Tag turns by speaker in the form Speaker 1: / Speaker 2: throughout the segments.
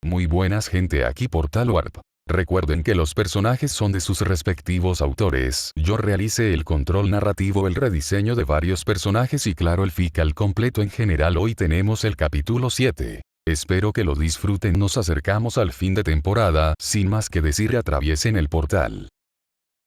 Speaker 1: Muy buenas gente, aquí Portal Warp. Recuerden que los personajes son de sus respectivos autores. Yo realicé el control narrativo, el rediseño de varios personajes y claro el fical completo en general. Hoy tenemos el capítulo 7. Espero que lo disfruten. Nos acercamos al fin de temporada. Sin más que decir, atraviesen el portal.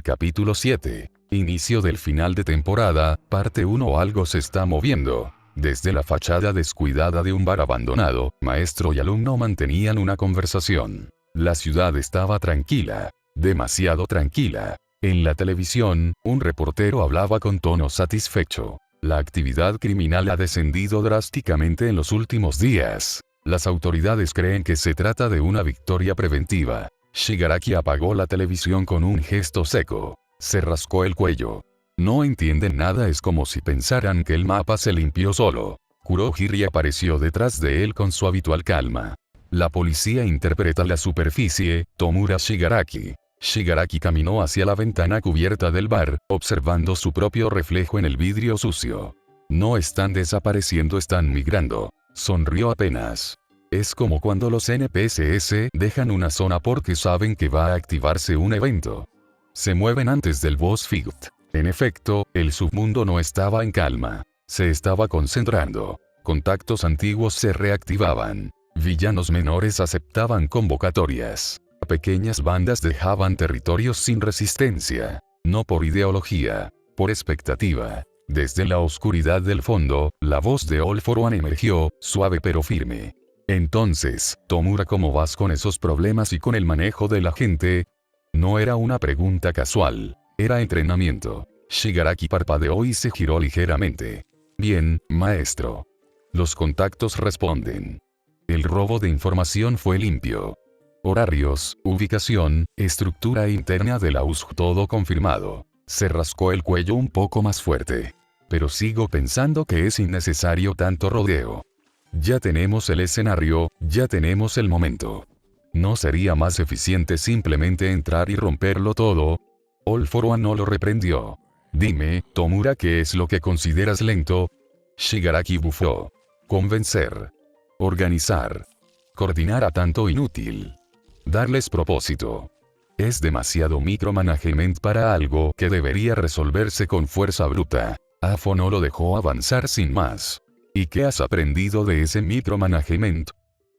Speaker 1: Capítulo 7. Inicio del final de temporada, parte 1. Algo se está moviendo. Desde la fachada descuidada de un bar abandonado, maestro y alumno mantenían una conversación. La ciudad estaba tranquila, demasiado tranquila. En la televisión, un reportero hablaba con tono satisfecho. La actividad criminal ha descendido drásticamente en los últimos días. Las autoridades creen que se trata de una victoria preventiva. Shigaraki apagó la televisión con un gesto seco. Se rascó el cuello. No entienden nada, es como si pensaran que el mapa se limpió solo. Kurohiri apareció detrás de él con su habitual calma. La policía interpreta la superficie, Tomura Shigaraki. Shigaraki caminó hacia la ventana cubierta del bar, observando su propio reflejo en el vidrio sucio. No están desapareciendo, están migrando. Sonrió apenas. Es como cuando los NPCs dejan una zona porque saben que va a activarse un evento. Se mueven antes del boss fight. En efecto, el submundo no estaba en calma. Se estaba concentrando. Contactos antiguos se reactivaban. Villanos menores aceptaban convocatorias. Pequeñas bandas dejaban territorios sin resistencia. No por ideología, por expectativa. Desde la oscuridad del fondo, la voz de All For One emergió, suave pero firme. Entonces, Tomura, ¿cómo vas con esos problemas y con el manejo de la gente? No era una pregunta casual. Era entrenamiento. Shigaraki parpadeó y se giró ligeramente. Bien, maestro. Los contactos responden. El robo de información fue limpio. Horarios, ubicación, estructura interna de la USG, todo confirmado. Se rascó el cuello un poco más fuerte. Pero sigo pensando que es innecesario tanto rodeo. Ya tenemos el escenario, ya tenemos el momento. ¿No sería más eficiente simplemente entrar y romperlo todo? All For One no lo reprendió. Dime, Tomura, ¿qué es lo que consideras lento? Shigaraki bufó. Convencer. Organizar. Coordinar a tanto inútil. Darles propósito. Es demasiado micromanagement para algo que debería resolverse con fuerza bruta. Afo no lo dejó avanzar sin más. ¿Y qué has aprendido de ese micromanagement?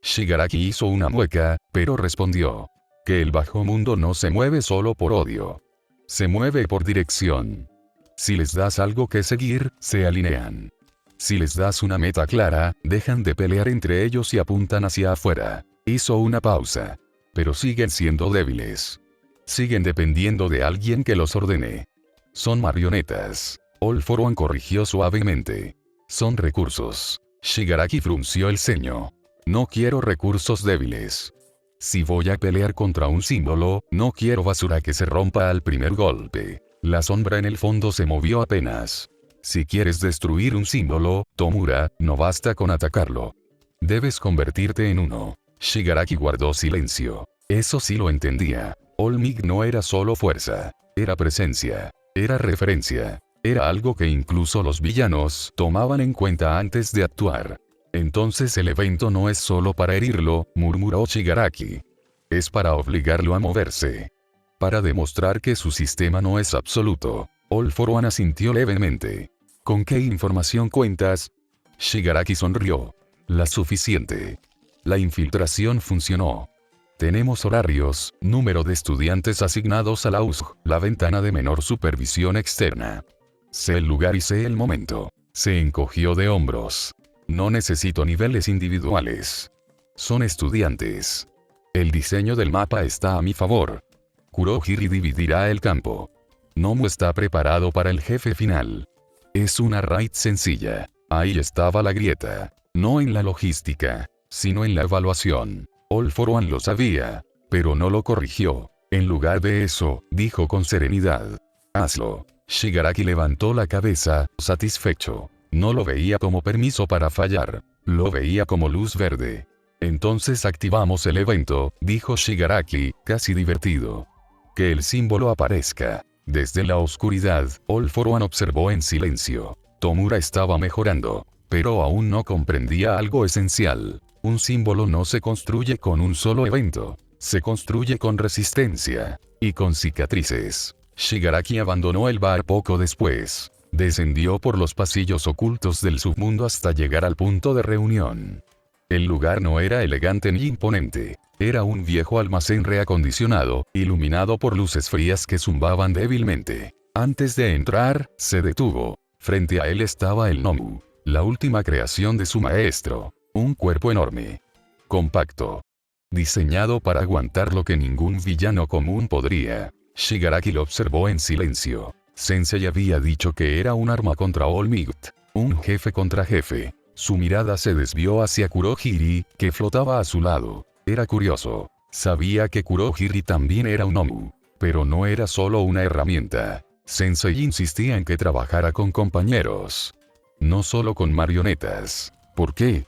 Speaker 1: Shigaraki hizo una mueca, pero respondió. Que el bajo mundo no se mueve solo por odio. Se mueve por dirección. Si les das algo que seguir, se alinean. Si les das una meta clara, dejan de pelear entre ellos y apuntan hacia afuera. Hizo una pausa. Pero siguen siendo débiles. Siguen dependiendo de alguien que los ordene. Son marionetas. All For One corrigió suavemente. Son recursos. Shigaraki frunció el ceño. No quiero recursos débiles. Si voy a pelear contra un símbolo, no quiero basura que se rompa al primer golpe. La sombra en el fondo se movió apenas. Si quieres destruir un símbolo, Tomura, no basta con atacarlo. Debes convertirte en uno. Shigaraki guardó silencio. Eso sí lo entendía. All Mig no era solo fuerza. Era presencia. Era referencia. Era algo que incluso los villanos tomaban en cuenta antes de actuar. Entonces el evento no es solo para herirlo, murmuró Shigaraki. Es para obligarlo a moverse. Para demostrar que su sistema no es absoluto. All For One asintió levemente. ¿Con qué información cuentas? Shigaraki sonrió. La suficiente. La infiltración funcionó. Tenemos horarios, número de estudiantes asignados a la USG, la ventana de menor supervisión externa. Sé el lugar y sé el momento. Se encogió de hombros. No necesito niveles individuales. Son estudiantes. El diseño del mapa está a mi favor. Kurohiri dividirá el campo. Nomu está preparado para el jefe final. Es una raid sencilla. Ahí estaba la grieta. No en la logística, sino en la evaluación. All For One lo sabía, pero no lo corrigió. En lugar de eso, dijo con serenidad. Hazlo. Shigaraki levantó la cabeza, satisfecho. No lo veía como permiso para fallar. Lo veía como luz verde. Entonces activamos el evento, dijo Shigaraki, casi divertido. Que el símbolo aparezca. Desde la oscuridad, All For One observó en silencio. Tomura estaba mejorando, pero aún no comprendía algo esencial. Un símbolo no se construye con un solo evento. Se construye con resistencia. Y con cicatrices. Shigaraki abandonó el bar poco después. Descendió por los pasillos ocultos del submundo hasta llegar al punto de reunión. El lugar no era elegante ni imponente. Era un viejo almacén reacondicionado, iluminado por luces frías que zumbaban débilmente. Antes de entrar, se detuvo. Frente a él estaba el Nomu, la última creación de su maestro. Un cuerpo enorme. Compacto. Diseñado para aguantar lo que ningún villano común podría. Shigaraki lo observó en silencio. Sensei había dicho que era un arma contra All Might. Un jefe contra jefe. Su mirada se desvió hacia Kurohiri, que flotaba a su lado. Era curioso. Sabía que Kurohiri también era un Nomu. Pero no era solo una herramienta. Sensei insistía en que trabajara con compañeros. No solo con marionetas. ¿Por qué?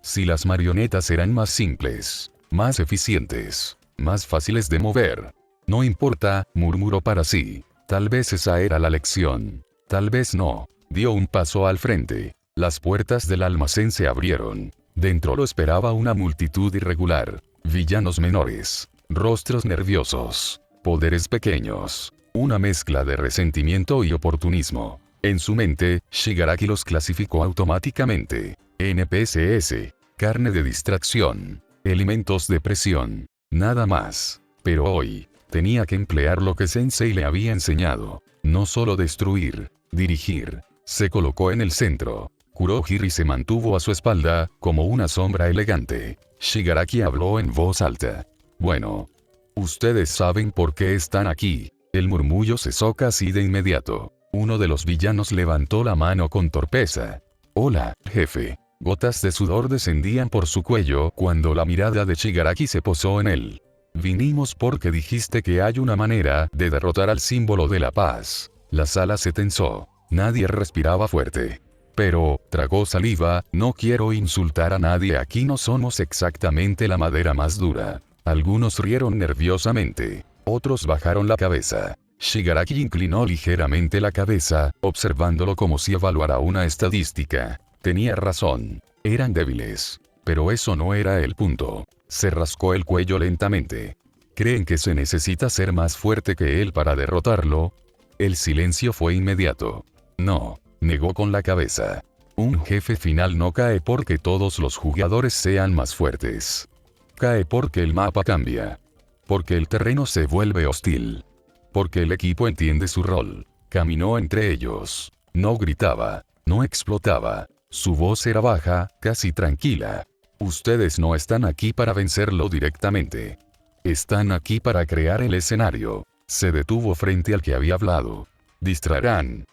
Speaker 1: Si las marionetas eran más simples, más eficientes, más fáciles de mover. No importa, murmuró para sí. Tal vez esa era la lección. Tal vez no. Dio un paso al frente. Las puertas del almacén se abrieron. Dentro lo esperaba una multitud irregular. Villanos menores. Rostros nerviosos. Poderes pequeños. Una mezcla de resentimiento y oportunismo. En su mente, Shigaraki los clasificó automáticamente. NPCs. Carne de distracción. Elementos de presión. Nada más. Pero hoy, tenía que emplear lo que Sensei le había enseñado. No solo destruir, dirigir. Se colocó en el centro. Kurohiri se mantuvo a su espalda, como una sombra elegante. Shigaraki habló en voz alta. Bueno. Ustedes saben por qué están aquí. El murmullo cesó casi de inmediato. Uno de los villanos levantó la mano con torpeza. Hola, jefe. Gotas de sudor descendían por su cuello cuando la mirada de Shigaraki se posó en él. Vinimos porque dijiste que hay una manera de derrotar al símbolo de la paz. La sala se tensó. Nadie respiraba fuerte. Pero, tragó saliva, no quiero insultar a nadie, aquí no somos exactamente la madera más dura. Algunos rieron nerviosamente. Otros bajaron la cabeza. Shigaraki inclinó ligeramente la cabeza, observándolo como si evaluara una estadística. Tenía razón. Eran débiles. Pero eso no era el punto. Se rascó el cuello lentamente. ¿Creen que se necesita ser más fuerte que él para derrotarlo? El silencio fue inmediato. No, negó con la cabeza. Un jefe final no cae porque todos los jugadores sean más fuertes. Cae porque el mapa cambia. Porque el terreno se vuelve hostil. Porque el equipo entiende su rol. Caminó entre ellos. No gritaba. No explotaba. Su voz era baja, casi tranquila. Ustedes no están aquí para vencerlo directamente. Están aquí para crear el escenario. Se detuvo frente al que había hablado. Distraerán.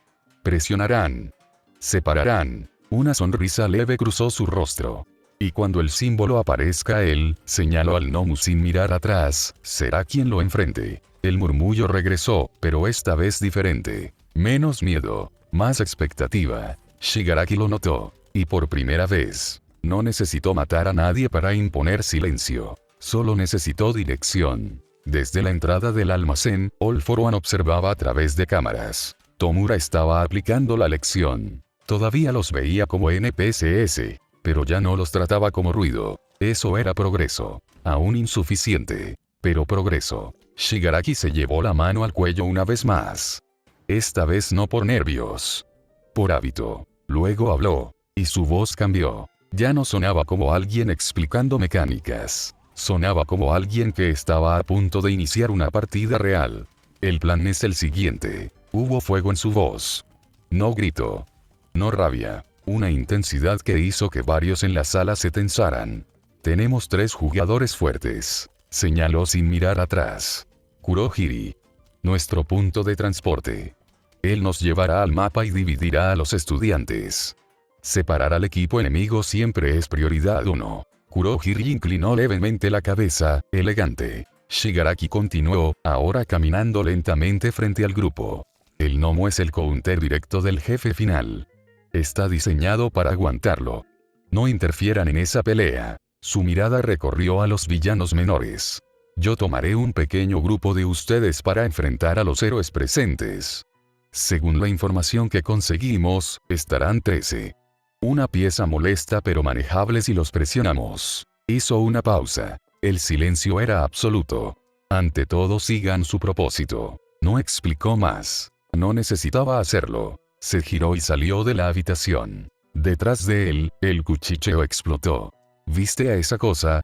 Speaker 1: Presionarán. Separarán. Una sonrisa leve cruzó su rostro. Y cuando el símbolo aparezca él, señaló al Nomu sin mirar atrás, será quien lo enfrente. El murmullo regresó, pero esta vez diferente. Menos miedo, más expectativa. Shigaraki lo notó. Y por primera vez, no necesitó matar a nadie para imponer silencio. Solo necesitó dirección. Desde la entrada del almacén, All For One observaba a través de cámaras. Tomura estaba aplicando la lección. Todavía los veía como NPCs. Pero ya no los trataba como ruido. Eso era progreso. Aún insuficiente. Pero progreso. Shigaraki se llevó la mano al cuello una vez más. Esta vez no por nervios. Por hábito. Luego habló. Y su voz cambió. Ya no sonaba como alguien explicando mecánicas. Sonaba como alguien que estaba a punto de iniciar una partida real. El plan es el siguiente. Hubo fuego en su voz. No grito. No rabia. Una intensidad que hizo que varios en la sala se tensaran. Tenemos 3 jugadores fuertes. Señaló sin mirar atrás. Kurohiri. Nuestro punto de transporte. Él nos llevará al mapa y dividirá a los estudiantes. Separar al equipo enemigo siempre es prioridad 1. Kurohiri inclinó levemente la cabeza, elegante. Shigaraki continuó, ahora caminando lentamente frente al grupo. El Nomu es el counter directo del jefe final. Está diseñado para aguantarlo. No interfieran en esa pelea. Su mirada recorrió a los villanos menores. Yo tomaré un pequeño grupo de ustedes para enfrentar a los héroes presentes. Según la información que conseguimos, estarán 13. Una pieza molesta pero manejable si los presionamos. Hizo una pausa. El silencio era absoluto. Ante todo sigan su propósito. No explicó más. No necesitaba hacerlo. Se giró y salió de la habitación. Detrás de él, el cuchicheo explotó. ¿Viste a esa cosa?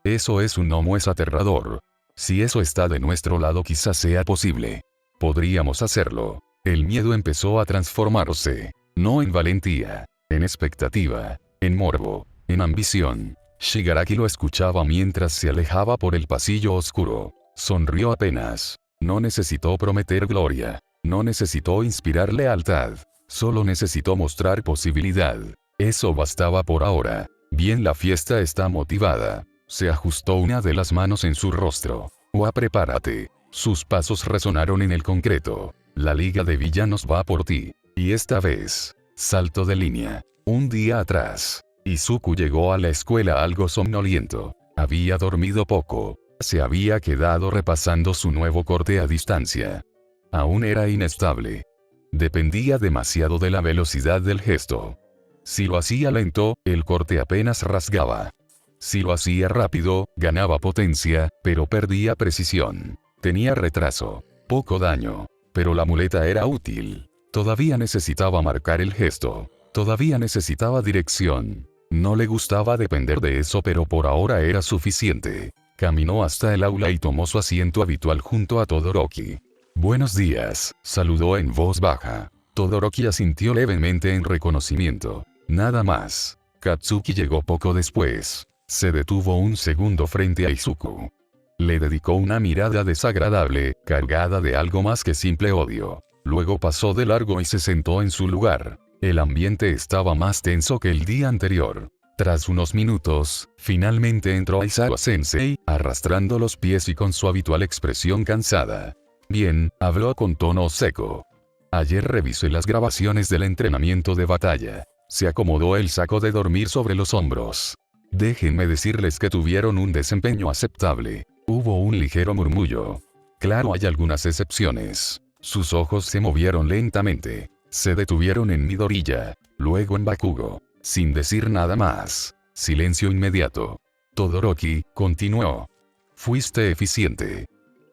Speaker 1: Eso es un gnomo, es aterrador. Si eso está de nuestro lado quizás sea posible. Podríamos hacerlo. El miedo empezó a transformarse. No en valentía. En expectativa. En morbo. En ambición. Shigaraki lo escuchaba mientras se alejaba por el pasillo oscuro. Sonrió apenas. No necesitó prometer gloria. No necesitó inspirar lealtad. Solo necesitó mostrar posibilidad. Eso bastaba por ahora. Bien, la fiesta está motivada. Se ajustó una de las manos en su rostro. Prepárate. Sus pasos resonaron en el concreto. La Liga de Villanos va por ti. Y esta vez, salto de línea. Un día atrás, Izuku llegó a la escuela algo somnoliento. Había dormido poco. Se había quedado repasando su nuevo corte a distancia. Aún era inestable. Dependía demasiado de la velocidad del gesto. Si lo hacía lento, el corte apenas rasgaba. Si lo hacía rápido, ganaba potencia, pero perdía precisión. Tenía retraso. Poco daño. Pero la muleta era útil. Todavía necesitaba marcar el gesto. Todavía necesitaba dirección. No le gustaba depender de eso, pero por ahora era suficiente. Caminó hasta el aula y tomó su asiento habitual junto a Todoroki. Buenos días, saludó en voz baja. Todoroki asintió levemente en reconocimiento. Nada más. Katsuki llegó poco después. Se detuvo un segundo frente a Izuku. Le dedicó una mirada desagradable, cargada de algo más que simple odio. Luego pasó de largo y se sentó en su lugar. El ambiente estaba más tenso que el día anterior. Tras unos minutos, finalmente entró Aizawa-sensei, arrastrando los pies y con su habitual expresión cansada. Bien, habló con tono seco. Ayer revisé las grabaciones del entrenamiento de batalla. Se acomodó el saco de dormir sobre los hombros. Déjenme decirles que tuvieron un desempeño aceptable. Hubo un ligero murmullo. Claro, hay algunas excepciones. Sus ojos se movieron lentamente. Se detuvieron en Midoriya, luego en Bakugo. Sin decir nada más. Silencio inmediato. Todoroki continuó. Fuiste eficiente.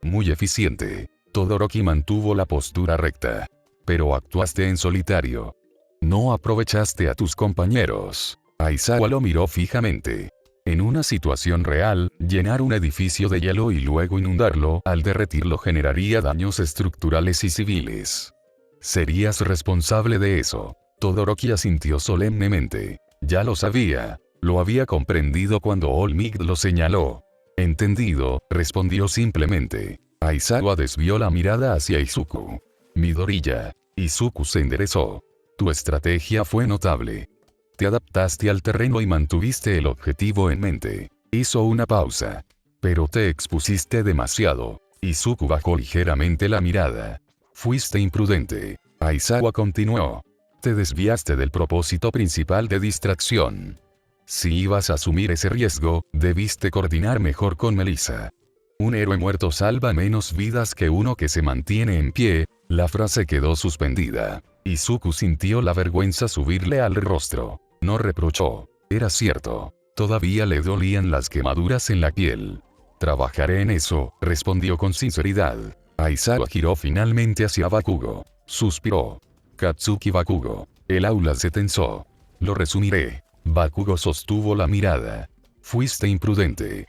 Speaker 1: Muy eficiente. Todoroki mantuvo la postura recta. Pero actuaste en solitario. No aprovechaste a tus compañeros. Aizawa lo miró fijamente. En una situación real, llenar un edificio de hielo y luego inundarlo al derretirlo generaría daños estructurales y civiles. Serías responsable de eso. Todoroki asintió solemnemente. Ya lo sabía. Lo había comprendido cuando All Might lo señaló. Entendido, respondió simplemente. Aizawa desvió la mirada hacia Izuku. Midoriya. Izuku se enderezó. Tu estrategia fue notable. Te adaptaste al terreno y mantuviste el objetivo en mente. Hizo una pausa. Pero te expusiste demasiado. Izuku bajó ligeramente la mirada. Fuiste imprudente. Aizawa continuó. Te desviaste del propósito principal de distracción. Si ibas a asumir ese riesgo, debiste coordinar mejor con Melissa. Un héroe muerto salva menos vidas que uno que se mantiene en pie. La frase quedó suspendida. Izuku sintió la vergüenza subirle al rostro. No reprochó. Era cierto. Todavía le dolían las quemaduras en la piel. Trabajaré en eso, respondió con sinceridad. Aizawa giró finalmente hacia Bakugo. Suspiró. Katsuki Bakugo. El aula se tensó. Lo resumiré. Bakugo sostuvo la mirada. Fuiste imprudente.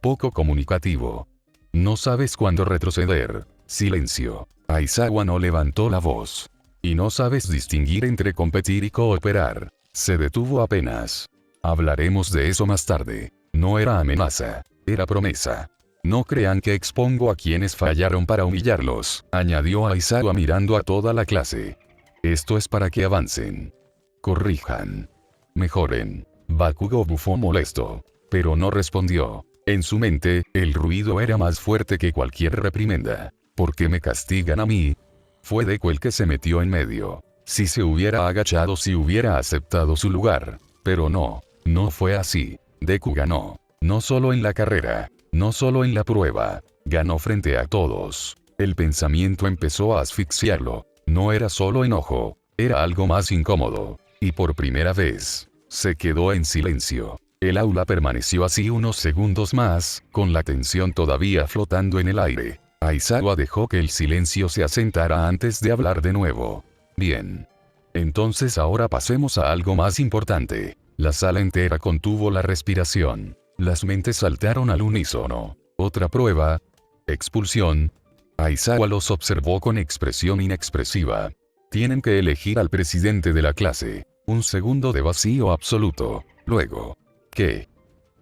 Speaker 1: Poco comunicativo. No sabes cuándo retroceder. Silencio. Aizawa no levantó la voz. Y no sabes distinguir entre competir y cooperar. Se detuvo apenas. Hablaremos de eso más tarde. No era amenaza. Era promesa. No crean que expongo a quienes fallaron para humillarlos, añadió Aizawa mirando a toda la clase. Esto es para que avancen. Corrijan. Mejoren. Bakugo bufó molesto. Pero no respondió. En su mente, el ruido era más fuerte que cualquier reprimenda. ¿Por qué me castigan a mí? Fue Deku el que se metió en medio. Si se hubiera agachado, si hubiera aceptado su lugar. Pero no. No fue así. Deku ganó. No solo en la carrera. No solo en la prueba. Ganó frente a todos. El pensamiento empezó a asfixiarlo. No era solo enojo. Era algo más incómodo. Y por primera vez, se quedó en silencio. El aula permaneció así unos segundos más, con la tensión todavía flotando en el aire. Aizawa dejó que el silencio se asentara antes de hablar de nuevo. Bien. Entonces ahora pasemos a algo más importante. La sala entera contuvo la respiración. Las mentes saltaron al unísono. Otra prueba. Expulsión. Aizawa los observó con expresión inexpresiva. Tienen que elegir al presidente de la clase. Un segundo de vacío absoluto. Luego. ¿Qué?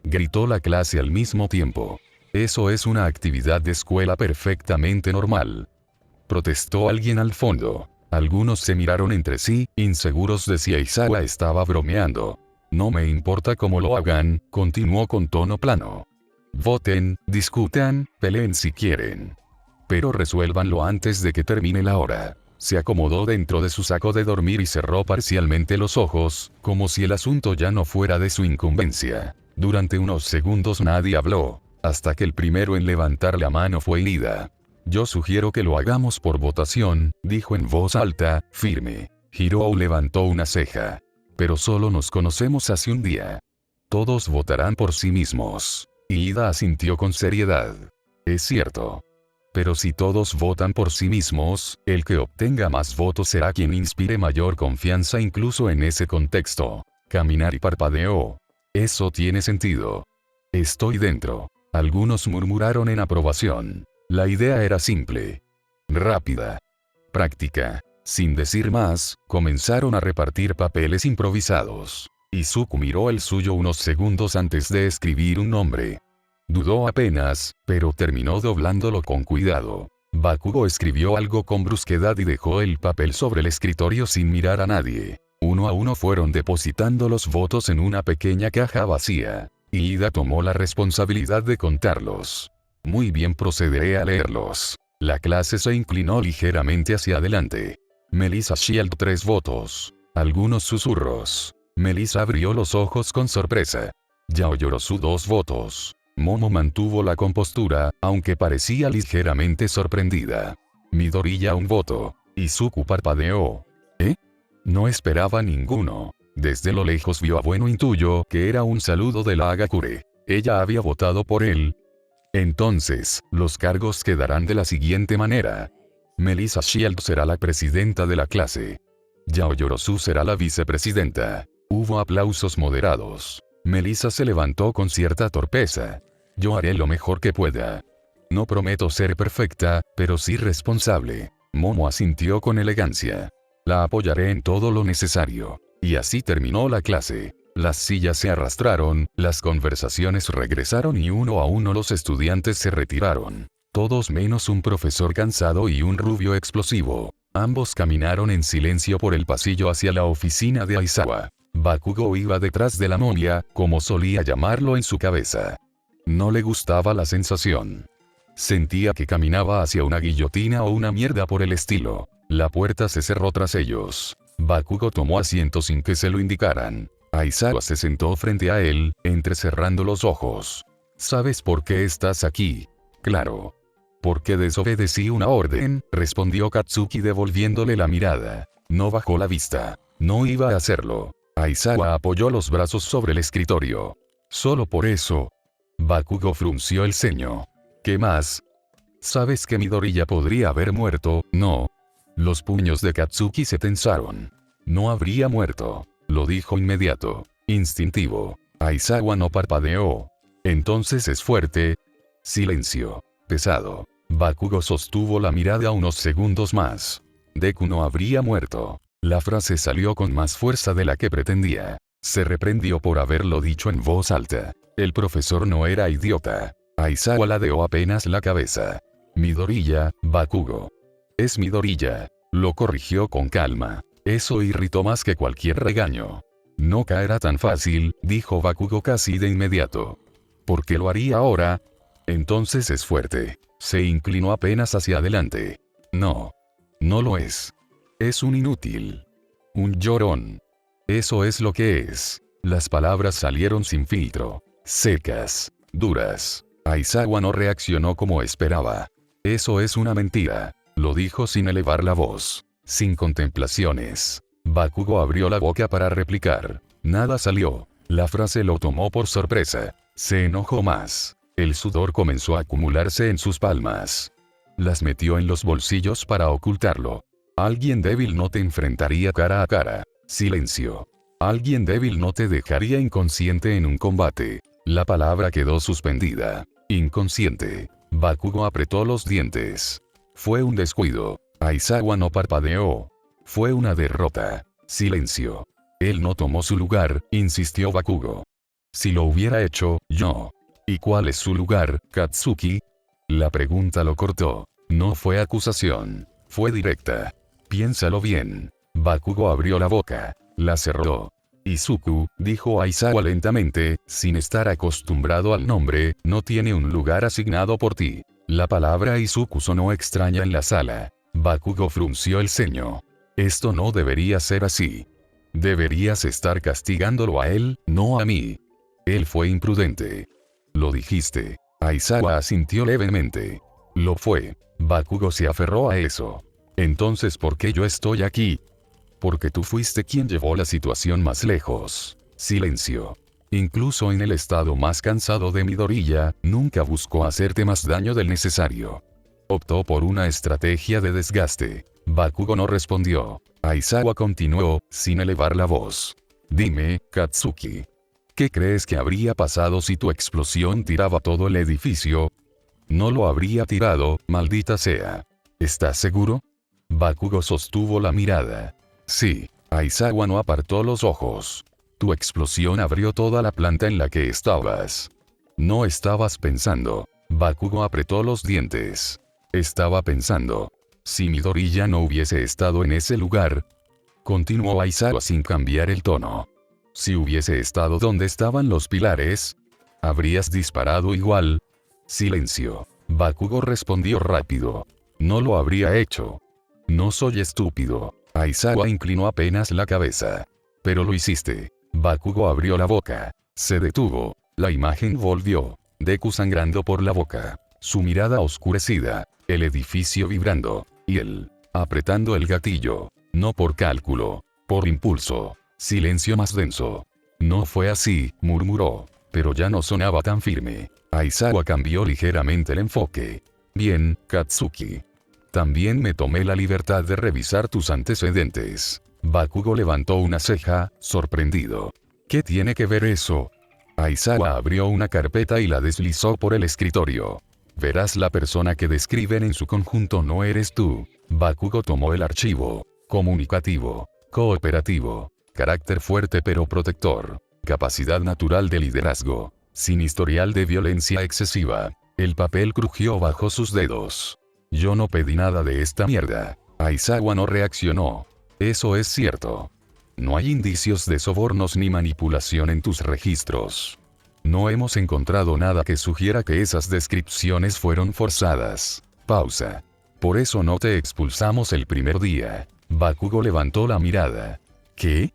Speaker 1: Gritó la clase al mismo tiempo. Eso es una actividad de escuela perfectamente normal. Protestó alguien al fondo. Algunos se miraron entre sí, inseguros de si Aizawa estaba bromeando. No me importa cómo lo hagan, continuó con tono plano. Voten, discutan, peleen si quieren. Pero resuélvanlo antes de que termine la hora. Se acomodó dentro de su saco de dormir y cerró parcialmente los ojos, como si el asunto ya no fuera de su incumbencia. Durante unos segundos nadie habló, hasta que el primero en levantar la mano fue Ida. Yo sugiero que lo hagamos por votación, dijo en voz alta, firme. Hirou levantó una ceja. Pero solo nos conocemos hace un día. Todos votarán por sí mismos. Ida asintió con seriedad. Es cierto. Pero si todos votan por sí mismos, el que obtenga más votos será quien inspire mayor confianza incluso en ese contexto. Caminar y parpadeó. Eso tiene sentido. Estoy dentro. Algunos murmuraron en aprobación. La idea era simple. Rápida. Práctica. Sin decir más, comenzaron a repartir papeles improvisados. Izuku miró el suyo unos segundos antes de escribir un nombre. Dudó apenas, pero terminó doblándolo con cuidado. Bakugo escribió algo con brusquedad y dejó el papel sobre el escritorio sin mirar a nadie. Uno a uno fueron depositando los votos en una pequeña caja vacía. Ida tomó la responsabilidad de contarlos. Muy bien, procederé a leerlos. La clase se inclinó ligeramente hacia adelante. Melissa Shield 3 votos. Algunos susurros. Melissa abrió los ojos con sorpresa. Yaoyorozu 2 votos. Momo mantuvo la compostura, aunque parecía ligeramente sorprendida. Midoriya 1 voto. Izuku parpadeó. ¿Eh? No esperaba ninguno. Desde lo lejos vio a Bueno, intuyó que era un saludo de la Hagakure. Ella había votado por él. Entonces, los cargos quedarán de la siguiente manera. Melissa Shield será la presidenta de la clase. Yaoyorozu será la vicepresidenta. Hubo aplausos moderados. Melissa se levantó con cierta torpeza. Yo haré lo mejor que pueda. No prometo ser perfecta, pero sí responsable. Momo asintió con elegancia. La apoyaré en todo lo necesario. Y así terminó la clase. Las sillas se arrastraron, las conversaciones regresaron y uno a uno los estudiantes se retiraron. Todos menos un profesor cansado y un rubio explosivo. Ambos caminaron en silencio por el pasillo hacia la oficina de Aizawa. Bakugo iba detrás de la momia, como solía llamarlo en su cabeza. No le gustaba la sensación. Sentía que caminaba hacia una guillotina o una mierda por el estilo. La puerta se cerró tras ellos. Bakugo tomó asiento sin que se lo indicaran. Aizawa se sentó frente a él, entrecerrando los ojos. ¿Sabes por qué estás aquí? Claro. Porque desobedecí una orden, respondió Katsuki devolviéndole la mirada. No bajó la vista. No iba a hacerlo. Aizawa apoyó los brazos sobre el escritorio. Solo por eso. Bakugo frunció el ceño. ¿Qué más? ¿Sabes que Midoriya podría haber muerto, no? Los puños de Katsuki se tensaron. No habría muerto. Lo dijo inmediato. Instintivo. Aizawa no parpadeó. Entonces es fuerte. Silencio. Pesado. Bakugo sostuvo la mirada unos segundos más. Deku no habría muerto. La frase salió con más fuerza de la que pretendía. Se reprendió por haberlo dicho en voz alta. El profesor no era idiota. Aizawa ladeó apenas la cabeza. Midoriya, Bakugo. Es Midoriya. Lo corrigió con calma. Eso irritó más que cualquier regaño. No caerá tan fácil, dijo Bakugo casi de inmediato. ¿Por qué lo haría ahora? Entonces es fuerte. Se inclinó apenas hacia adelante. No. No lo es. Es un inútil. Un llorón. Eso es lo que es. Las palabras salieron sin filtro. Secas. Duras. Aizawa no reaccionó como esperaba. Eso es una mentira. Lo dijo sin elevar la voz. Sin contemplaciones. Bakugo abrió la boca para replicar. Nada salió. La frase lo tomó por sorpresa. Se enojó más. El sudor comenzó a acumularse en sus palmas. Las metió en los bolsillos para ocultarlo. Alguien débil no te enfrentaría cara a cara. Silencio. Alguien débil no te dejaría inconsciente en un combate. La palabra quedó suspendida. Inconsciente. Bakugo apretó los dientes. Fue un descuido. Aizawa no parpadeó. Fue una derrota. Silencio. Él no tomó su lugar, insistió Bakugo. Si lo hubiera hecho, yo. ¿Y cuál es su lugar, Katsuki? La pregunta lo cortó. No fue acusación. Fue directa. Piénsalo bien. Bakugo abrió la boca. La cerró. Izuku, dijo Aizawa lentamente, sin estar acostumbrado al nombre, no tiene un lugar asignado por ti. La palabra Izuku sonó extraña en la sala. Bakugo frunció el ceño. Esto no debería ser así. Deberías estar castigándolo a él, no a mí. Él fue imprudente. Lo dijiste. Aizawa asintió levemente. Lo fue. Bakugo se aferró a eso. Entonces, ¿por qué yo estoy aquí? Porque tú fuiste quien llevó la situación más lejos. Silencio. Incluso en el estado más cansado de Midoriya, nunca buscó hacerte más daño del necesario. Optó por una estrategia de desgaste. Bakugo no respondió. Aizawa continuó, sin elevar la voz. Dime, Katsuki. ¿Qué crees que habría pasado si tu explosión tiraba todo el edificio? No lo habría tirado, maldita sea. ¿Estás seguro? Bakugo sostuvo la mirada. Sí. Aizawa no apartó los ojos. Tu explosión abrió toda la planta en la que estabas. No estabas pensando. Bakugo apretó los dientes. Estaba pensando. Si Midoriya no hubiese estado en ese lugar. Continuó Aizawa sin cambiar el tono. Si hubiese estado donde estaban los pilares. ¿Habrías disparado igual? Silencio. Bakugo respondió rápido. No lo habría hecho. No soy estúpido. Aizawa inclinó apenas la cabeza. Pero lo hiciste. Bakugo abrió la boca. Se detuvo. La imagen volvió. Deku sangrando por la boca. Su mirada oscurecida. El edificio vibrando. Y él, apretando el gatillo. No por cálculo. Por impulso. Silencio más denso. No fue así, murmuró. Pero ya no sonaba tan firme. Aizawa cambió ligeramente el enfoque. Bien, Katsuki. También me tomé la libertad de revisar tus antecedentes. Bakugo levantó una ceja, sorprendido. ¿Qué tiene que ver eso? Aizawa abrió una carpeta y la deslizó por el escritorio. Verás, la persona que describen en su conjunto no eres tú. Bakugo tomó el archivo. Comunicativo. Cooperativo. Carácter fuerte pero protector. Capacidad natural de liderazgo. Sin historial de violencia excesiva. El papel crujió bajo sus dedos. Yo no pedí nada de esta mierda. Aizawa no reaccionó. Eso es cierto. No hay indicios de sobornos ni manipulación en tus registros. No hemos encontrado nada que sugiera que esas descripciones fueron forzadas. Pausa. Por eso no te expulsamos el primer día. Bakugo levantó la mirada. ¿Qué?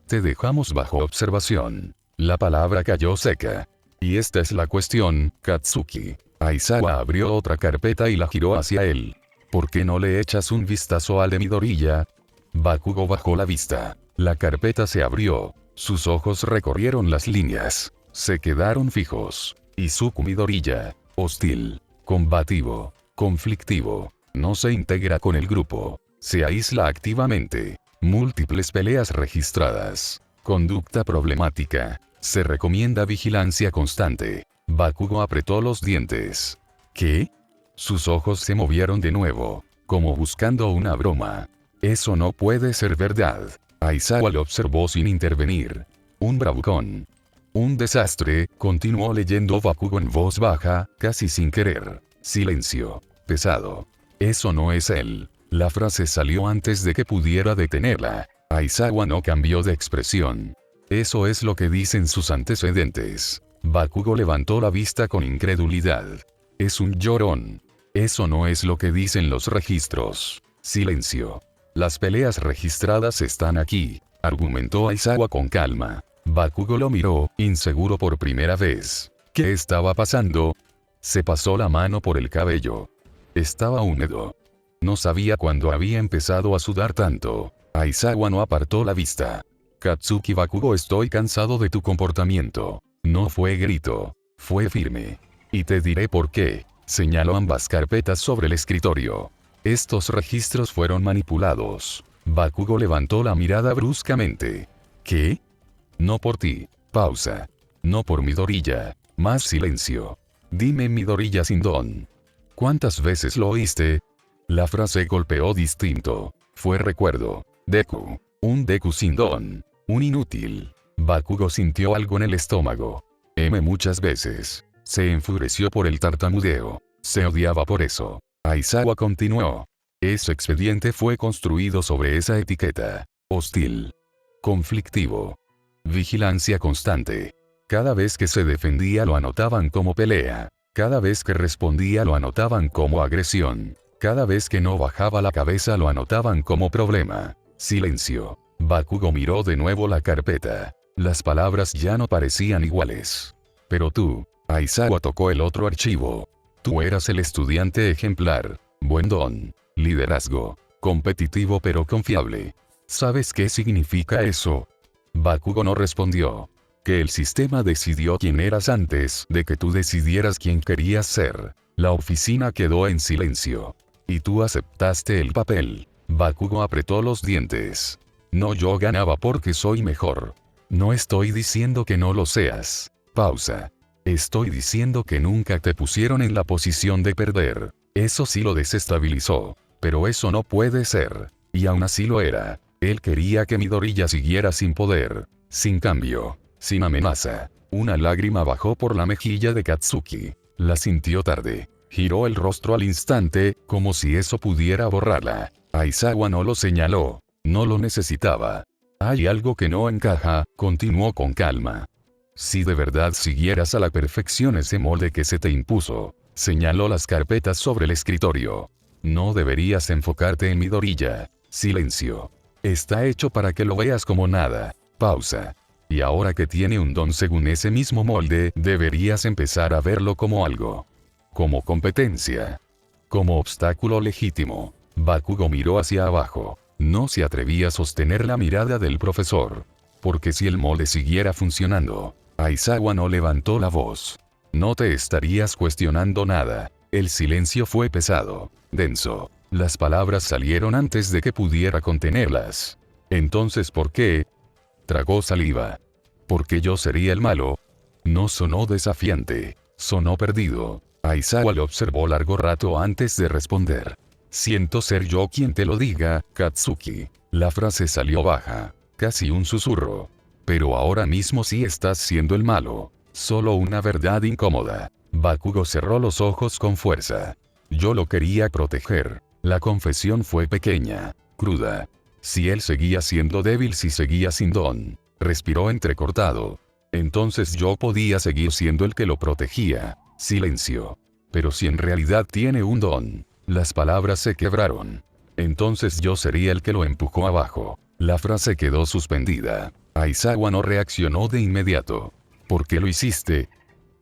Speaker 1: Te dejamos bajo observación. La palabra cayó seca. Y esta es la cuestión, Katsuki. Aizawa abrió otra carpeta y la giró hacia él. ¿Por qué no le echas un vistazo al de Midoriya? Bakugo bajó la vista. La carpeta se abrió. Sus ojos recorrieron las líneas. Se quedaron fijos. Izuku Midoriya. Hostil. Combativo. Conflictivo. No se integra con el grupo. Se aísla activamente. Múltiples peleas registradas. Conducta problemática. Se recomienda vigilancia constante. Bakugo apretó los dientes. ¿Qué? Sus ojos se movieron de nuevo, como buscando una broma. Eso no puede ser verdad. Aizawa lo observó sin intervenir. Un bravucón. Un desastre, continuó leyendo Bakugo en voz baja, casi sin querer. Silencio. Pesado. Eso no es él. La frase salió antes de que pudiera detenerla. Aizawa no cambió de expresión. Eso es lo que dicen sus antecedentes. Bakugo levantó la vista con incredulidad. Es un llorón. Eso no es lo que dicen los registros. Silencio. Las peleas registradas están aquí, argumentó Aizawa con calma. Bakugo lo miró, inseguro por primera vez. ¿Qué estaba pasando? Se pasó la mano por el cabello. Estaba húmedo. No sabía cuándo había empezado a sudar tanto. Aizawa no apartó la vista. Katsuki Bakugo, estoy cansado de tu comportamiento. No fue grito. Fue firme. Y te diré por qué. Señaló ambas carpetas sobre el escritorio. Estos registros fueron manipulados. Bakugo levantó la mirada bruscamente. ¿Qué? No por ti. Pausa. No por Midoriya. Más silencio. Dime, Midoriya Sindon. ¿Cuántas veces lo oíste? La frase golpeó distinto. Fue recuerdo. Deku. Un Deku Sindon. Un inútil. Bakugo sintió algo en el estómago. Muchas veces. Se enfureció por el tartamudeo. Se odiaba por eso. Aizawa continuó. Ese expediente fue construido sobre esa etiqueta. Hostil. Conflictivo. Vigilancia constante. Cada vez que se defendía lo anotaban como pelea. Cada vez que respondía lo anotaban como agresión. Cada vez que no bajaba la cabeza lo anotaban como problema. Silencio. Bakugo miró de nuevo la carpeta. Las palabras ya no parecían iguales. Pero tú, Aizawa tocó el otro archivo. Tú eras el estudiante ejemplar. Buen don. Liderazgo. Competitivo pero confiable. ¿Sabes qué significa eso? Bakugo no respondió. Que el sistema decidió quién eras antes de que tú decidieras quién querías ser. La oficina quedó en silencio. Y tú aceptaste el papel. Bakugo apretó los dientes. No, yo ganaba porque soy mejor. No estoy diciendo que no lo seas. Pausa. Estoy diciendo que nunca te pusieron en la posición de perder. Eso sí lo desestabilizó. Pero eso no puede ser. Y aún así lo era. Él quería que Midoriya siguiera sin poder. Sin cambio. Sin amenaza. Una lágrima bajó por la mejilla de Katsuki. La sintió tarde. Giró el rostro al instante, como si eso pudiera borrarla. Aizawa no lo señaló. No lo necesitaba. Hay algo que no encaja, continuó con calma. Si de verdad siguieras a la perfección ese molde que se te impuso, señaló las carpetas sobre el escritorio. No deberías enfocarte en Midoriya. Silencio. Está hecho para que lo veas como nada. Pausa. Y ahora que tiene un don según ese mismo molde, deberías empezar a verlo como algo. Como competencia. Como obstáculo legítimo. Bakugo miró hacia abajo. No se atrevía a sostener la mirada del profesor. Porque si el molde siguiera funcionando, Aizawa no levantó la voz. No te estarías cuestionando nada. El silencio fue pesado, denso. Las palabras salieron antes de que pudiera contenerlas. Entonces, ¿por qué? Tragó saliva. ¿Porque yo sería el malo? No sonó desafiante. Sonó perdido. Aizawa lo observó largo rato antes de responder. Siento ser yo quien te lo diga, Katsuki. La frase salió baja. Casi un susurro. Pero ahora mismo sí estás siendo el malo. Solo una verdad incómoda. Bakugo cerró los ojos con fuerza. Yo lo quería proteger. La confesión fue pequeña, cruda. Si él seguía siendo débil, si seguía sin don. Respiró entrecortado. Entonces yo podía seguir siendo el que lo protegía. Silencio. Pero si en realidad tiene un don. Las palabras se quebraron. Entonces yo sería el que lo empujó abajo. La frase quedó suspendida. Aizawa no reaccionó de inmediato. ¿Por qué lo hiciste?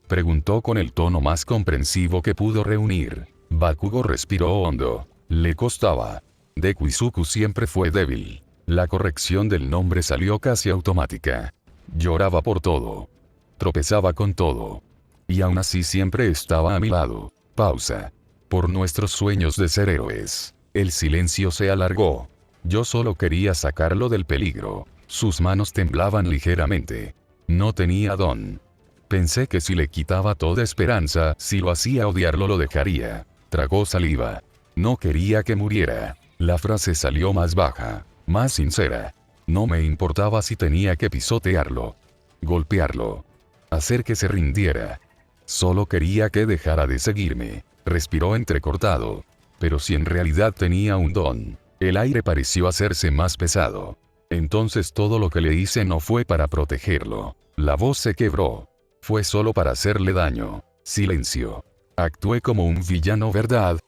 Speaker 1: Preguntó con el tono más comprensivo que pudo reunir. Bakugo respiró hondo. Le costaba. Deku Izuku siempre fue débil. La corrección del nombre salió casi automática. Lloraba por todo. Tropezaba con todo. Y aún así siempre estaba a mi lado. Pausa. Por nuestros sueños de ser héroes. El silencio se alargó. Yo solo quería sacarlo del peligro. Sus manos temblaban ligeramente. No tenía don. Pensé que si le quitaba toda esperanza, si lo hacía odiarlo lo dejaría. Tragó saliva. No quería que muriera. La frase salió más baja, más sincera. No me importaba si tenía que pisotearlo. Golpearlo. Hacer que se rindiera. Solo quería que dejara de seguirme. Respiró entrecortado. Pero si en realidad tenía un don. El aire pareció hacerse más pesado. Entonces todo lo que le hice no fue para protegerlo. La voz se quebró. Fue solo para hacerle daño. Silencio. Actué como un villano, ¿verdad?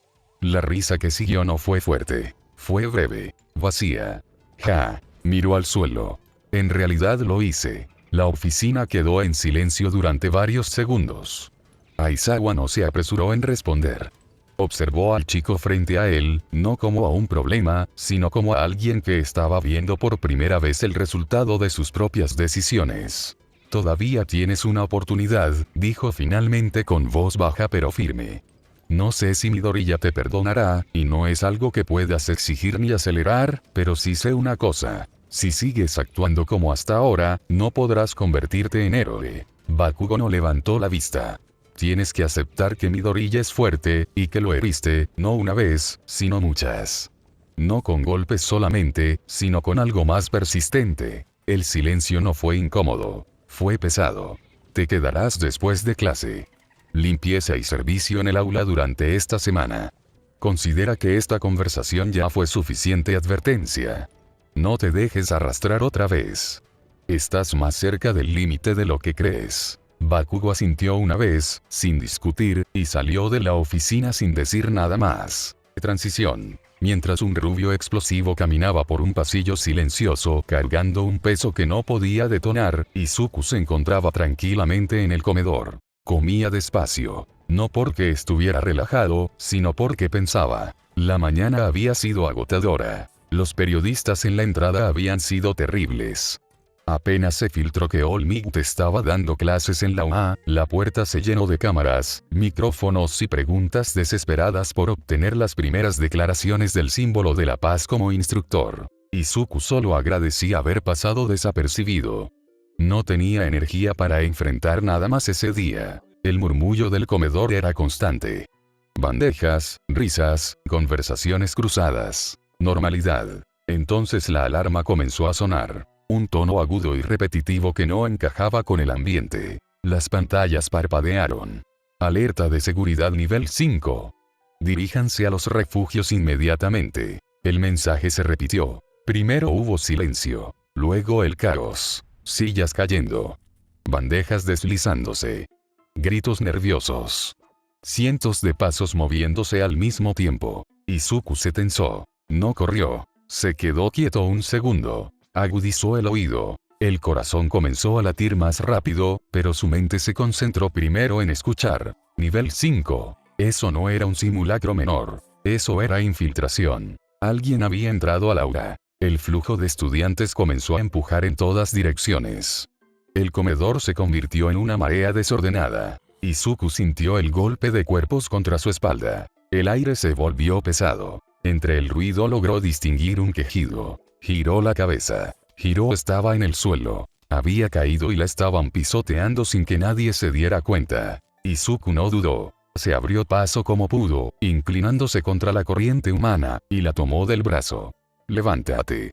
Speaker 1: La risa que siguió no fue fuerte. Fue breve. Vacía. Ja. Miró al suelo. En realidad lo hice. La oficina quedó en silencio durante varios segundos. Aizawa no se apresuró en responder. Observó al chico frente a él, no como a un problema, sino como a alguien que estaba viendo por primera vez el resultado de sus propias decisiones. Todavía tienes una oportunidad, dijo finalmente con voz baja pero firme. No sé si Midoriya te perdonará, y no es algo que puedas exigir ni acelerar, pero sí sé una cosa. Si sigues actuando como hasta ahora, no podrás convertirte en héroe. Bakugo no levantó la vista. Tienes que aceptar que Midoriya es fuerte, y que lo heriste, no una vez, sino muchas. No con golpes solamente, sino con algo más persistente. El silencio no fue incómodo. Fue pesado. Te quedarás después de clase. Limpieza y servicio en el aula durante esta semana. Considera que esta conversación ya fue suficiente advertencia. No te dejes arrastrar otra vez. Estás más cerca del límite de lo que crees. Bakugo asintió una vez, sin discutir, y salió de la oficina sin decir nada más. Transición. Mientras un rubio explosivo caminaba por un pasillo silencioso cargando un peso que no podía detonar, Izuku se encontraba tranquilamente en el comedor. Comía despacio. No porque estuviera relajado, sino porque pensaba. La mañana había sido agotadora. Los periodistas en la entrada habían sido terribles. Apenas se filtró que All Might estaba dando clases en la UA, la puerta se llenó de cámaras, micrófonos y preguntas desesperadas por obtener las primeras declaraciones del símbolo de la paz como instructor. Izuku solo agradecía haber pasado desapercibido. No tenía energía para enfrentar nada más ese día. El murmullo del comedor era constante. Bandejas, risas, conversaciones cruzadas. Normalidad. Entonces la alarma comenzó a sonar. Un tono agudo y repetitivo que no encajaba con el ambiente. Las pantallas parpadearon. Alerta de seguridad nivel 5. Diríjanse a los refugios inmediatamente. El mensaje se repitió. Primero hubo silencio. Luego el caos. Sillas cayendo. Bandejas deslizándose. Gritos nerviosos. Cientos de pasos moviéndose al mismo tiempo. Izuku se tensó. No corrió. Se quedó quieto un segundo. Agudizó el oído. El corazón comenzó a latir más rápido, pero su mente se concentró primero en escuchar. Nivel 5. Eso no era un simulacro menor. Eso era infiltración. Alguien había entrado al aula. El flujo de estudiantes comenzó a empujar en todas direcciones. El comedor se convirtió en una marea desordenada. Izuku sintió el golpe de cuerpos contra su espalda. El aire se volvió pesado. Entre el ruido logró distinguir un quejido. Giró la cabeza. Hiro estaba en el suelo. Había caído y la estaban pisoteando sin que nadie se diera cuenta. Izuku no dudó. Se abrió paso como pudo, inclinándose contra la corriente humana, y la tomó del brazo. Levántate.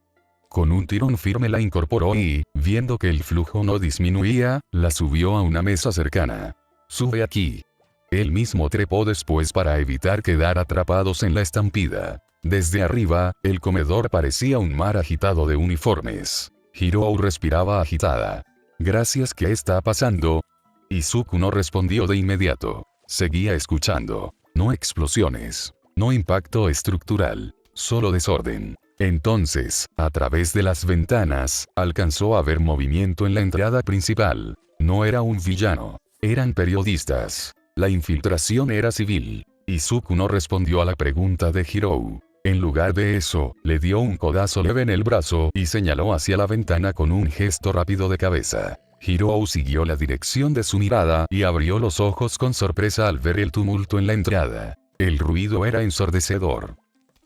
Speaker 1: Con un tirón firme la incorporó y, viendo que el flujo no disminuía, la subió a una mesa cercana. Sube aquí. Él mismo trepó después para evitar quedar atrapados en la estampida. Desde arriba, el comedor parecía un mar agitado de uniformes. Hirou respiraba agitada. Gracias, ¿qué está pasando? Izuku no respondió de inmediato. Seguía escuchando. No explosiones. No impacto estructural. Solo desorden. Entonces, a través de las ventanas, alcanzó a ver movimiento en la entrada principal. No era un villano. Eran periodistas. La infiltración era civil. Izuku no respondió a la pregunta de Hirou. En lugar de eso, le dio un codazo leve en el brazo y señaló hacia la ventana con un gesto rápido de cabeza. Hirou siguió la dirección de su mirada y abrió los ojos con sorpresa al ver el tumulto en la entrada. El ruido era ensordecedor.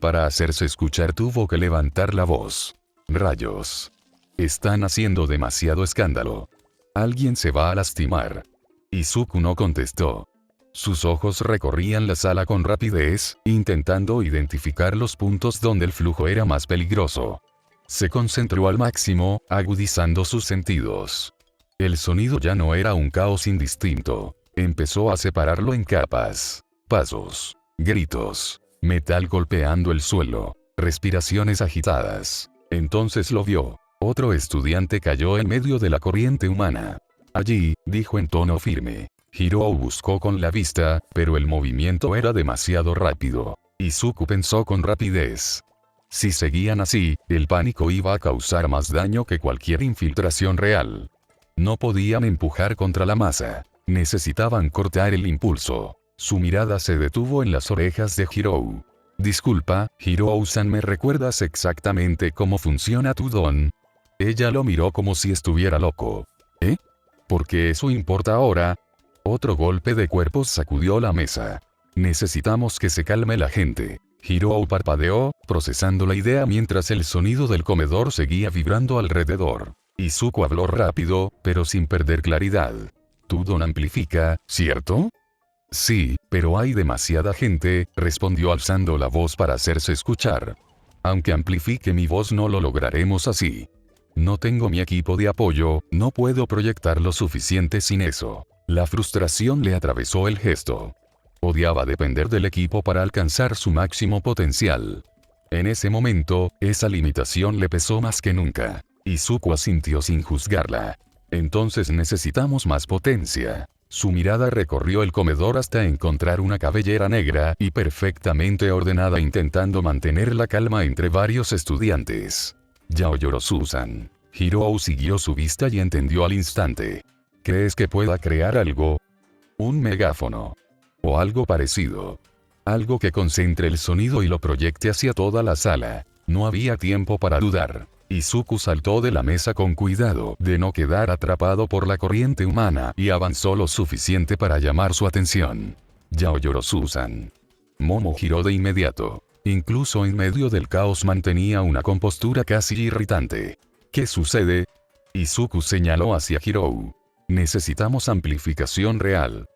Speaker 1: Para hacerse escuchar tuvo que levantar la voz. Rayos. Están haciendo demasiado escándalo. Alguien se va a lastimar. Izuku no contestó. Sus ojos recorrían la sala con rapidez, intentando identificar los puntos donde el flujo era más peligroso. Se concentró al máximo, agudizando sus sentidos. El sonido ya no era un caos indistinto. Empezó a separarlo en capas. Pasos. Gritos. Metal golpeando el suelo. Respiraciones agitadas. Entonces lo vio. Otro estudiante cayó en medio de la corriente humana. Allí, dijo en tono firme. Hirou buscó con la vista, pero el movimiento era demasiado rápido. Izuku pensó con rapidez. Si seguían así, el pánico iba a causar más daño que cualquier infiltración real. No podían empujar contra la masa. Necesitaban cortar el impulso. Su mirada se detuvo en las orejas de Hirou. Disculpa, Hirou-san, ¿me recuerdas exactamente cómo funciona tu don? Ella lo miró como si estuviera loco. ¿Eh? ¿Por qué eso importa ahora? Otro golpe de cuerpos sacudió la mesa. Necesitamos que se calme la gente. Hirou parpadeó, procesando la idea mientras el sonido del comedor seguía vibrando alrededor. Izuku habló rápido, pero sin perder claridad. Tu don amplifica, ¿cierto? Sí, pero hay demasiada gente, respondió alzando la voz para hacerse escuchar. Aunque amplifique mi voz no lo lograremos así. No tengo mi equipo de apoyo, no puedo proyectar lo suficiente sin eso. La frustración le atravesó el gesto. Odiaba depender del equipo para alcanzar su máximo potencial. En ese momento, esa limitación le pesó más que nunca. Izuku asintió sin juzgarla. Entonces necesitamos más potencia. Su mirada recorrió el comedor hasta encontrar una cabellera negra y perfectamente ordenada intentando mantener la calma entre varios estudiantes. Yaoyorozu-san. Hirou siguió su vista y entendió al instante. ¿Crees que pueda crear algo? Un megáfono. O algo parecido. Algo que concentre el sonido y lo proyecte hacia toda la sala. No había tiempo para dudar. Izuku saltó de la mesa con cuidado de no quedar atrapado por la corriente humana y avanzó lo suficiente para llamar su atención. Yaoyorozu-san. Momo giró de inmediato. Incluso en medio del caos mantenía una compostura casi irritante. ¿Qué sucede? Izuku señaló hacia Hirou. Necesitamos amplificación real.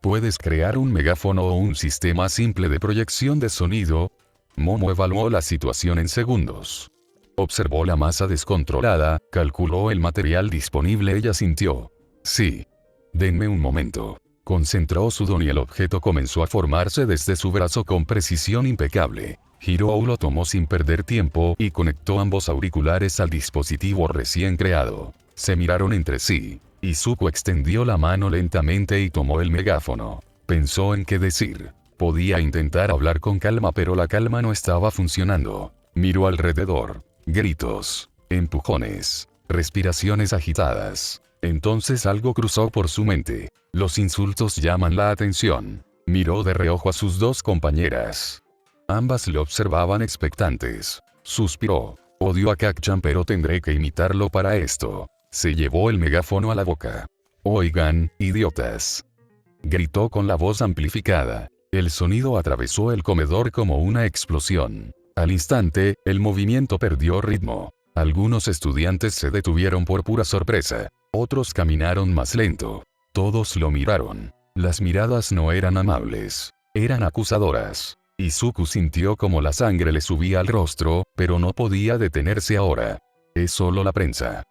Speaker 1: ¿Puedes crear un megáfono o un sistema simple de proyección de sonido? Momo evaluó la situación en segundos. Observó la masa descontrolada, calculó el material disponible. Ella sintió. Sí. Denme un momento. Concentró su don y el objeto comenzó a formarse desde su brazo con precisión impecable. Hirou lo tomó sin perder tiempo y conectó ambos auriculares al dispositivo recién creado. Se miraron entre sí. Izuku extendió la mano lentamente y tomó el megáfono. Pensó en qué decir. Podía intentar hablar con calma, pero la calma no estaba funcionando. Miró alrededor. Gritos, empujones, respiraciones agitadas. Entonces algo cruzó por su mente. Los insultos llaman la atención. Miró de reojo a sus dos compañeras. Ambas le observaban expectantes. Suspiró. Odio a Kacchan, pero tendré que imitarlo para esto. Se llevó el megáfono a la boca. Oigan, idiotas. Gritó con la voz amplificada. El sonido atravesó el comedor como una explosión. Al instante, el movimiento perdió ritmo. Algunos estudiantes se detuvieron por pura sorpresa. Otros caminaron más lento. Todos lo miraron. Las miradas no eran amables. Eran acusadoras. Izuku sintió como la sangre le subía al rostro, pero no podía detenerse ahora. Es solo la prensa.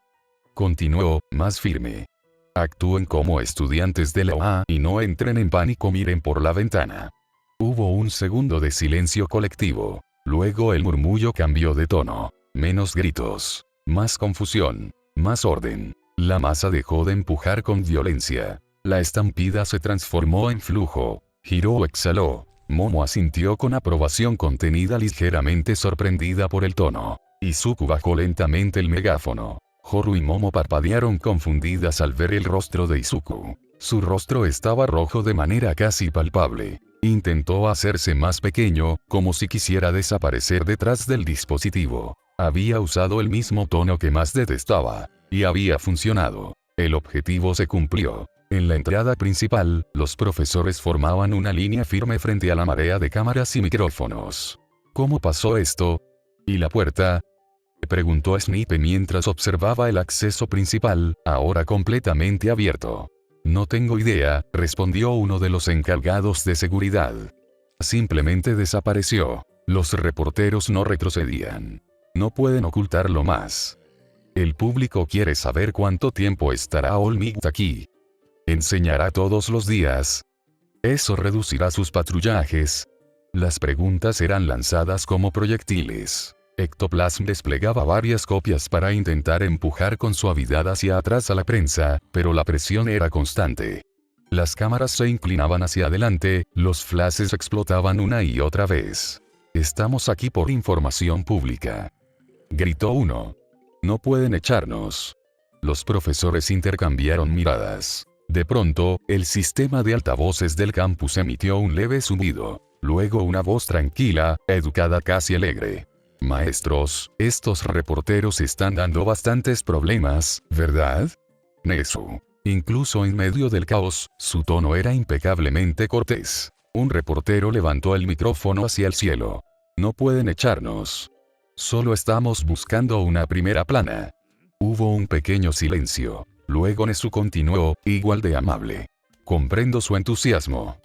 Speaker 1: Continuó, más firme. Actúen como estudiantes de la OA y no entren en pánico, miren por la ventana. Hubo un segundo de silencio colectivo. Luego el murmullo cambió de tono. Menos gritos. Más confusión. Más orden. La masa dejó de empujar con violencia. La estampida se transformó en flujo. Hirou exhaló. Momo asintió con aprobación contenida, ligeramente sorprendida por el tono. Izuku bajó lentamente el megáfono. Horu y Momo parpadearon confundidas al ver el rostro de Izuku. Su rostro estaba rojo de manera casi palpable. Intentó hacerse más pequeño, como si quisiera desaparecer detrás del dispositivo. Había usado el mismo tono que más detestaba. Y había funcionado. El objetivo se cumplió. En la entrada principal, los profesores formaban una línea firme frente a la marea de cámaras y micrófonos. ¿Cómo pasó esto? ¿Y la puerta? Preguntó Snipe mientras observaba el acceso principal, ahora completamente abierto. No tengo idea, respondió uno de los encargados de seguridad. Simplemente desapareció. Los reporteros no retrocedían. No pueden ocultarlo más. El público quiere saber cuánto tiempo estará All Might aquí. ¿Enseñará todos los días? ¿Eso reducirá sus patrullajes? Las preguntas eran lanzadas como proyectiles. Ectoplasm desplegaba varias copias para intentar empujar con suavidad hacia atrás a la prensa, pero la presión era constante. Las cámaras se inclinaban hacia adelante, los flashes explotaban una y otra vez. Estamos aquí por información pública. Gritó uno. No pueden echarnos. Los profesores intercambiaron miradas. De pronto, el sistema de altavoces del campus emitió un leve zumbido. Luego una voz tranquila, educada, casi alegre. Maestros, estos reporteros están dando bastantes problemas, ¿verdad? Nesu. Incluso en medio del caos, su tono era impecablemente cortés. Un reportero levantó el micrófono hacia el cielo. No pueden echarnos. Solo estamos buscando una primera plana. Hubo un pequeño silencio. Luego Nesu continuó, igual de amable. Comprendo su entusiasmo.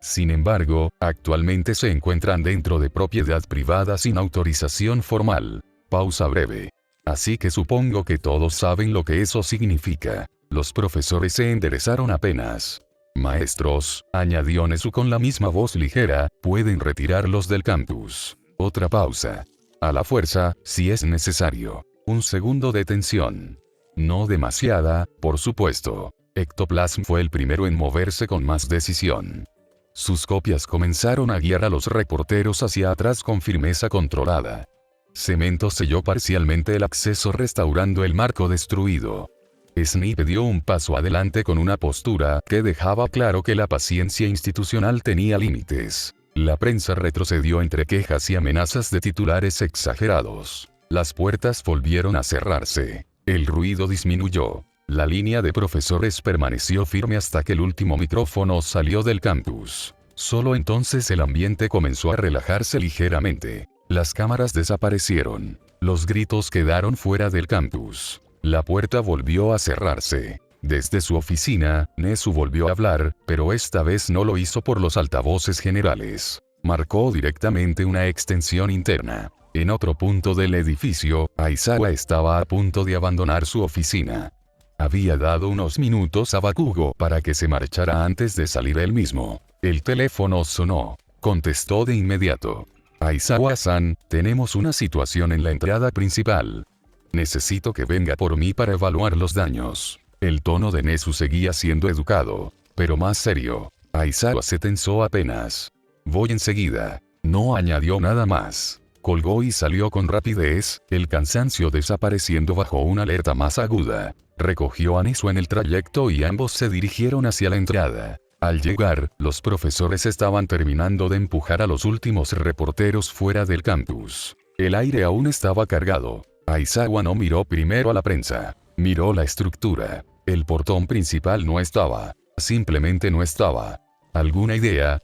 Speaker 1: Sin embargo, actualmente se encuentran dentro de propiedad privada sin autorización formal. Pausa breve. Así que supongo que todos saben lo que eso significa. Los profesores se enderezaron apenas. Maestros, añadió Nesu con la misma voz ligera, pueden retirarlos del campus. Otra pausa. A la fuerza, si es necesario. Un segundo de tensión. No demasiada, por supuesto. Ectoplasm fue el primero en moverse con más decisión. Sus copias comenzaron a guiar a los reporteros hacia atrás con firmeza controlada. Cemento selló parcialmente el acceso restaurando el marco destruido. Snipe dio un paso adelante con una postura que dejaba claro que la paciencia institucional tenía límites. La prensa retrocedió entre quejas y amenazas de titulares exagerados. Las puertas volvieron a cerrarse. El ruido disminuyó. La línea de profesores permaneció firme hasta que el último micrófono salió del campus. Solo entonces el ambiente comenzó a relajarse ligeramente. Las cámaras desaparecieron. Los gritos quedaron fuera del campus. La puerta volvió a cerrarse. Desde su oficina, Nesu volvió a hablar, pero esta vez no lo hizo por los altavoces generales. Marcó directamente una extensión interna. En otro punto del edificio, Aizawa estaba a punto de abandonar su oficina. Había dado unos minutos a Bakugo para que se marchara antes de salir él mismo. El teléfono sonó. Contestó de inmediato. Aizawa-san, tenemos una situación en la entrada principal. Necesito que venga por mí para evaluar los daños. El tono de Nesu seguía siendo educado, pero más serio. Aizawa se tensó apenas. Voy enseguida. No añadió nada más. Colgó y salió con rapidez, el cansancio desapareciendo bajo una alerta más aguda. Recogió a Nesu en el trayecto y ambos se dirigieron hacia la entrada. Al llegar, los profesores estaban terminando de empujar a los últimos reporteros fuera del campus. El aire aún estaba cargado. Aizawa no miró primero a la prensa. Miró la estructura. El portón principal no estaba. Simplemente no estaba. ¿Alguna idea?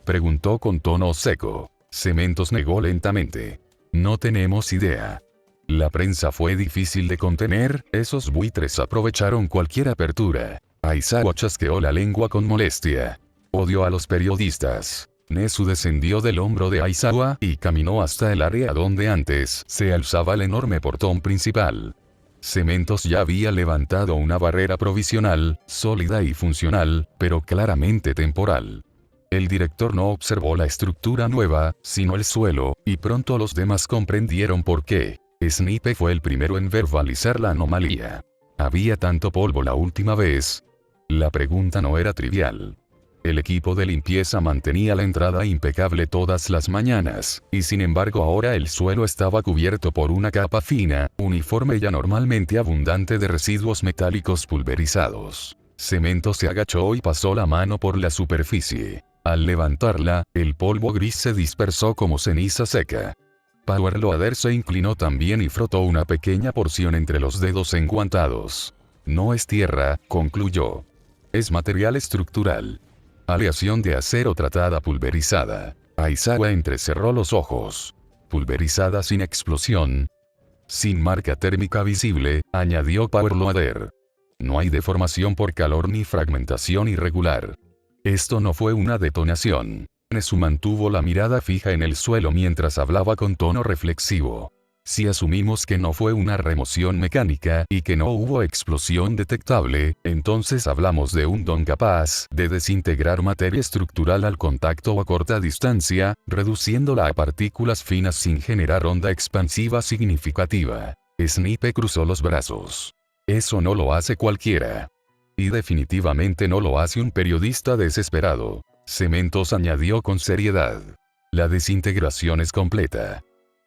Speaker 1: Preguntó con tono seco. Cementos negó lentamente. No tenemos idea. La prensa fue difícil de contener, esos buitres aprovecharon cualquier apertura. Aizawa chasqueó la lengua con molestia. Odio a los periodistas. Nesu descendió del hombro de Aizawa y caminó hasta el área donde antes se alzaba el enorme portón principal. Cementos ya había levantado una barrera provisional, sólida y funcional, pero claramente temporal. El director no observó la estructura nueva, sino el suelo, y pronto los demás comprendieron por qué. Snipe fue el primero en verbalizar la anomalía. ¿Había tanto polvo la última vez? La pregunta no era trivial. El equipo de limpieza mantenía la entrada impecable todas las mañanas, y sin embargo ahora el suelo estaba cubierto por una capa fina, uniforme y anormalmente abundante de residuos metálicos pulverizados. Cemento se agachó y pasó la mano por la superficie. Al levantarla, el polvo gris se dispersó como ceniza seca. Powerloader se inclinó también y frotó una pequeña porción entre los dedos enguantados. No es tierra, concluyó. Es material estructural. Aleación de acero tratada pulverizada. Aizawa entrecerró los ojos. Pulverizada sin explosión. Sin marca térmica visible, añadió Powerloader. No hay deformación por calor ni fragmentación irregular. Esto no fue una detonación. Nesu mantuvo la mirada fija en el suelo mientras hablaba con tono reflexivo. Si asumimos que no fue una remoción mecánica y que no hubo explosión detectable, entonces hablamos de un don capaz de desintegrar materia estructural al contacto o a corta distancia, reduciéndola a partículas finas sin generar onda expansiva significativa. Snipe cruzó los brazos. Eso no lo hace cualquiera. Y definitivamente no lo hace un periodista desesperado. Cementos añadió con seriedad. La desintegración es completa.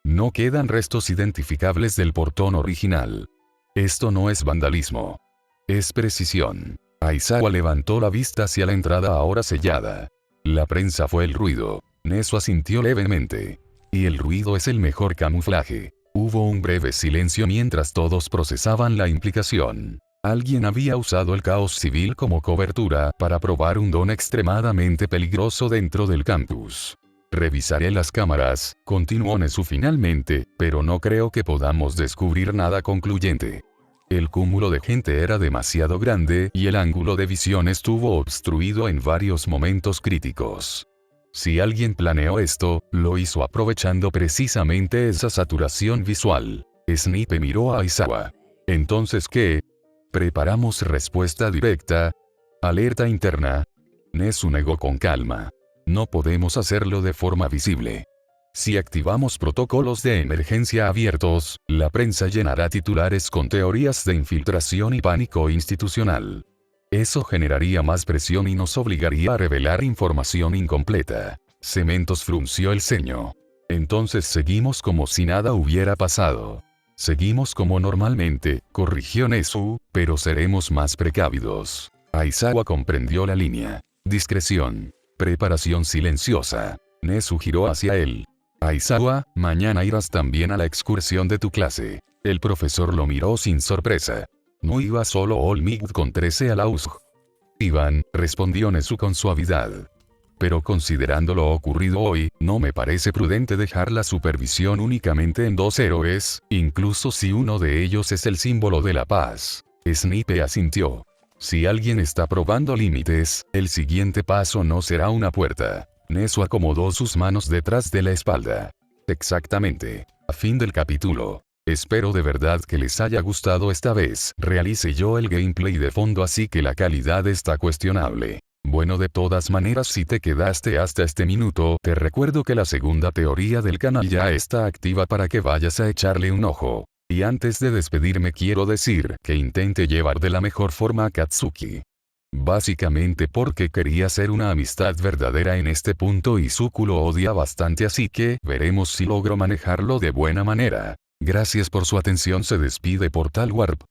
Speaker 1: No quedan restos identificables del portón original. Esto no es vandalismo. Es precisión. Aizawa levantó la vista hacia la entrada ahora sellada. La prensa fue el ruido. Nezu asintió levemente. Y el ruido es el mejor camuflaje. Hubo un breve silencio mientras todos procesaban la implicación. Alguien había usado el caos civil como cobertura para probar un don extremadamente peligroso dentro del campus. Revisaré las cámaras, continuó Nezu finalmente, pero no creo que podamos descubrir nada concluyente. El cúmulo de gente era demasiado grande y el ángulo de visión estuvo obstruido en varios momentos críticos. Si alguien planeó esto, lo hizo aprovechando precisamente esa saturación visual. Snipe miró a Aizawa. ¿Entonces qué? Preparamos respuesta directa. Alerta interna. Nezu negó con calma. No podemos hacerlo de forma visible. Si activamos protocolos de emergencia abiertos, la prensa llenará titulares con teorías de infiltración y pánico institucional. Eso generaría más presión y nos obligaría a revelar información incompleta. Cementos frunció el ceño. Entonces seguimos como si nada hubiera pasado. Seguimos como normalmente, corrigió Nezu, pero seremos más precavidos. Aizawa comprendió la línea. Discreción. Preparación silenciosa. Nezu giró hacia él. Aizawa, mañana irás también a la excursión de tu clase. El profesor lo miró sin sorpresa. No iba solo Olmigd con 13 a la USG. Iban, respondió Nezu con suavidad. Pero considerando lo ocurrido hoy, no me parece prudente dejar la supervisión únicamente en 2 héroes, incluso si uno de ellos es el símbolo de la paz. Snipe asintió. Si alguien está probando límites, el siguiente paso no será una puerta. Nezu acomodó sus manos detrás de la espalda. Exactamente. A fin del capítulo. Espero de verdad que les haya gustado esta vez. Realicé yo el gameplay de fondo así que la calidad está cuestionable. Bueno, de todas maneras, si te quedaste hasta este minuto, te recuerdo que la segunda teoría del canal ya está activa para que vayas a echarle un ojo. Y antes de despedirme quiero decir que intente llevar de la mejor forma a Katsuki. Básicamente porque quería ser una amistad verdadera en este punto y Suku lo odia bastante, así que veremos si logro manejarlo de buena manera. Gracias por su atención, se despide Portal Warp.